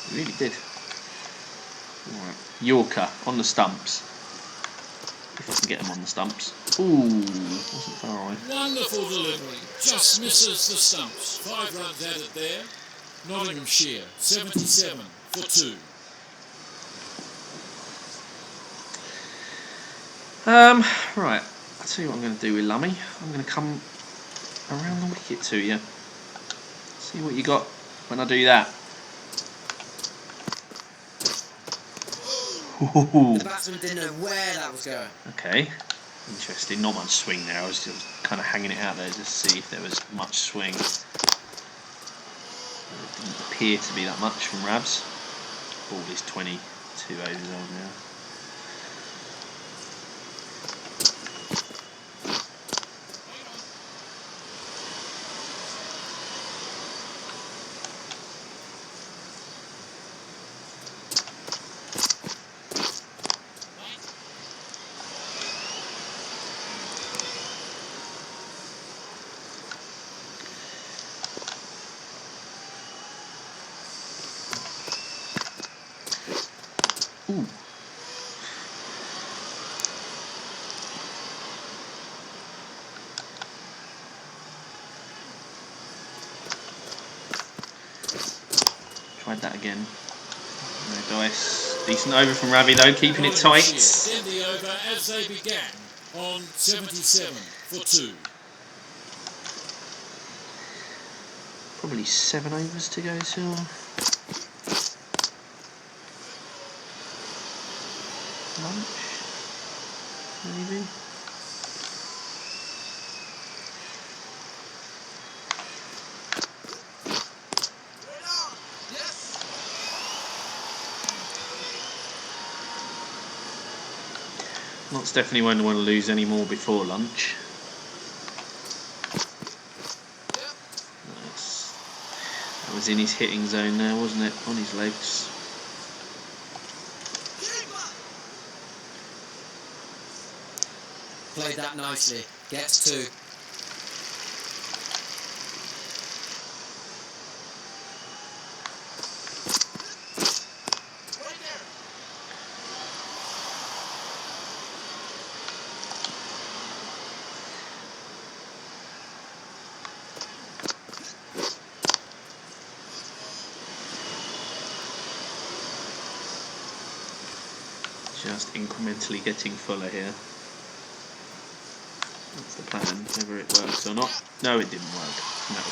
He really did. Alright. Yorker on the stumps. If I can get him on the stumps. Ooh, wasn't far away. Wonderful delivery. Just misses the stumps. 5 runs added there. Nottinghamshire, 77 for 2. Right. I'll tell you what I'm going to do with Lummy. I'm going to come around the wicket to you. See what you got when I do that. Ooh. The batsman didn't know where that was going. Okay. Interesting. Not much swing there. I was just kind of hanging it out there just to see if there was much swing. It didn't appear to be that much from Rabs. Ball is 22 overs old now. Ooh. Tried that again. No dice. Decent over from Ravi though, keeping it tight. In the over as they began on 77 for 2. Probably 7 overs to go till. Lunch, maybe. Lots definitely won't want to lose any more before lunch. That was in his hitting zone there, wasn't it? On his legs. Played that nicely. Gets 2. Just incrementally getting fuller here. That's the plan, whether it works or not. No, it didn't work. And that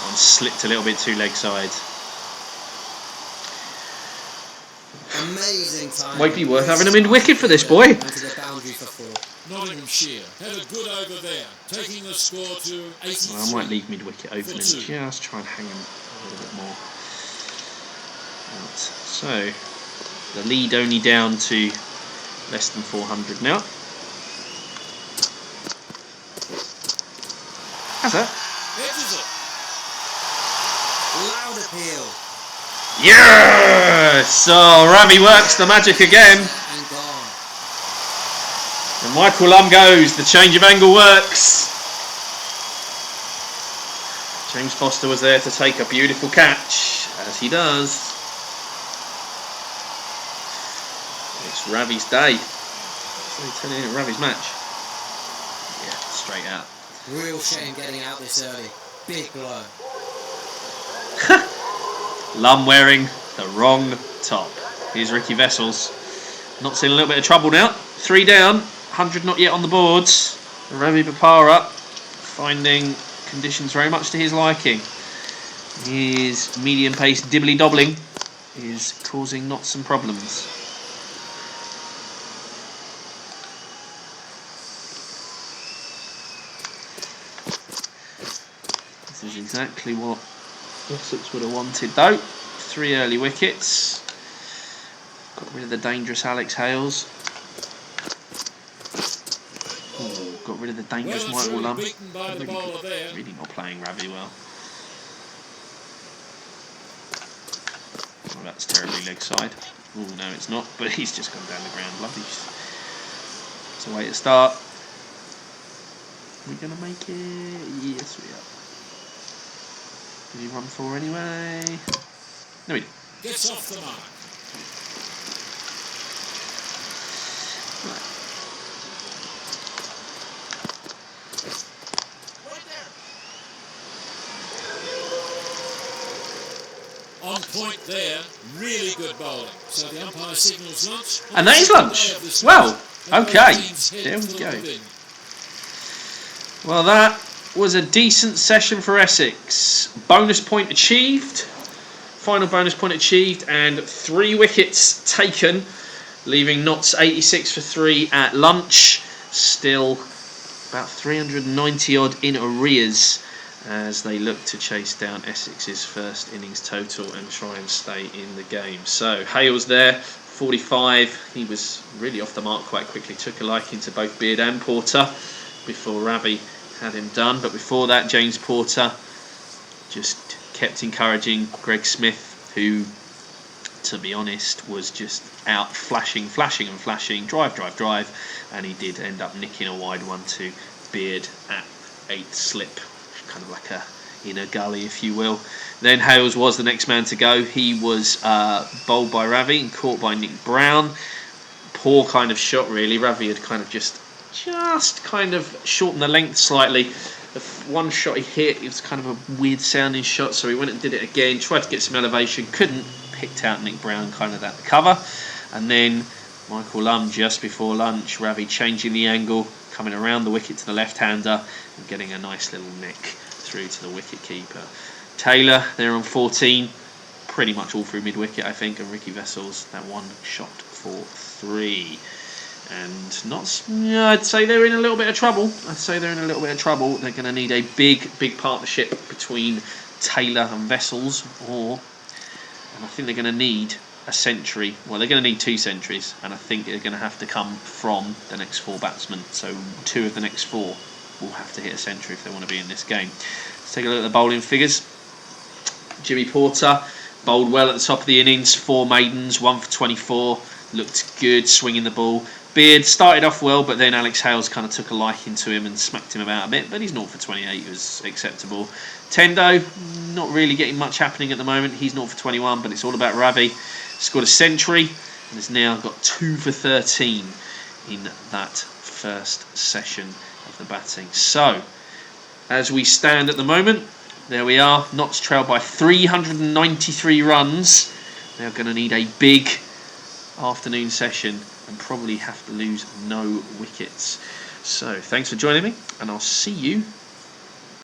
one slipped a little bit too leg side. Amazing time. Might be worth having a mid-wicket for this boy. Onto the boundary for 4. Nottinghamshire had a good over there, taking the score to 83. Well, I might leave mid-wicket open and just try and hang him a little bit more. Right. So, the lead only down to less than 400 now. How's that? Edges it. Loud appeal. Yes! Oh, Ravi works the magic again. And gone. And Michael Lum goes. The change of angle works. James Foster was there to take a beautiful catch, as he does. It's Ravi's day. So he's turning in Ravi's match. Yeah, straight out. Real shame getting out this early. Big blow. Lum wearing the wrong top. Here's Ricky Vessels. Not seeing a little bit of trouble now. 3 down. 100 not yet on the boards. Ravi Bopara finding conditions very much to his liking. His medium pace dibbly dobbling is causing knots and problems. This is exactly what Essex would have wanted though. 3 early wickets. Got rid of the dangerous Alex Hales. Ooh, got rid of the dangerous Well and Michael truly Lumb. beaten by the bowler there. Really not playing Ravi well. Oh, that's terribly leg side. Oh, no, it's not, but he's just gone down the ground. Lovely. It's a way to start. Are we going to make it? Yes, we are. Did he run 4 anyway? No, he didn't. Gets off the mark. On point there, really good bowling. So the umpire signals lunch. And that is lunch. Well, okay. There we go. Well, that was a decent session for Essex. Bonus point achieved. Final bonus point achieved and 3 wickets taken, leaving Notts 86 for 3 at lunch. Still about 390 odd in arrears as they look to chase down Essex's first innings total and try and stay in the game. So Hale's there, 45. He was really off the mark quite quickly. Took a liking to both Beard and Porter before Ravi had him done. But before that, James Porter just kept encouraging Greg Smith, who, to be honest, was just out flashing, drive, and he did end up nicking a wide one to Beard at 8th slip, kind of like a inner gully, if you will. Then Hales was the next man to go. He was bowled by Ravi and caught by Nick Brown. Poor kind of shot, really. Ravi had kind of just kind of shortened the length slightly. The one shot he hit, it was kind of a weird sounding shot, so he went and did it again, tried to get some elevation, couldn't, picked out Nick Brown kind of at the cover. And then Michael Lumb just before lunch, Ravi changing the angle, coming around the wicket to the left-hander and getting a nice little nick through to the wicket-keeper. Taylor there on 14, pretty much all through mid-wicket, I think, and Ricky Vessels, that one shot for 3. And Notts, I'd say they're in a little bit of trouble. They're going to need a big partnership between Taylor and Vessels, and I think they're going to need a century. Well, they're going to need 2 centuries, and I think they're going to have to come from the next 4 batsmen. So 2 of the next 4 will have to hit a century if they want to be in this game. Let's take a look at the bowling figures. Jimmy Porter bowled well at the top of the innings, 4 maidens, 1 for 24. Looked good, swinging the ball. Beard started off well, but then Alex Hales kind of took a liking to him and smacked him about a bit, but he's 0 for 28, was acceptable. Tendo, not really getting much happening at the moment. He's 0 for 21, but it's all about Ravi. Scored a century and has now got 2 for 13 in that first session of the batting. So, as we stand at the moment, there we are. Notts trail by 393 runs. They're going to need a big afternoon session and probably have to lose no wickets. So thanks for joining me, and I'll see you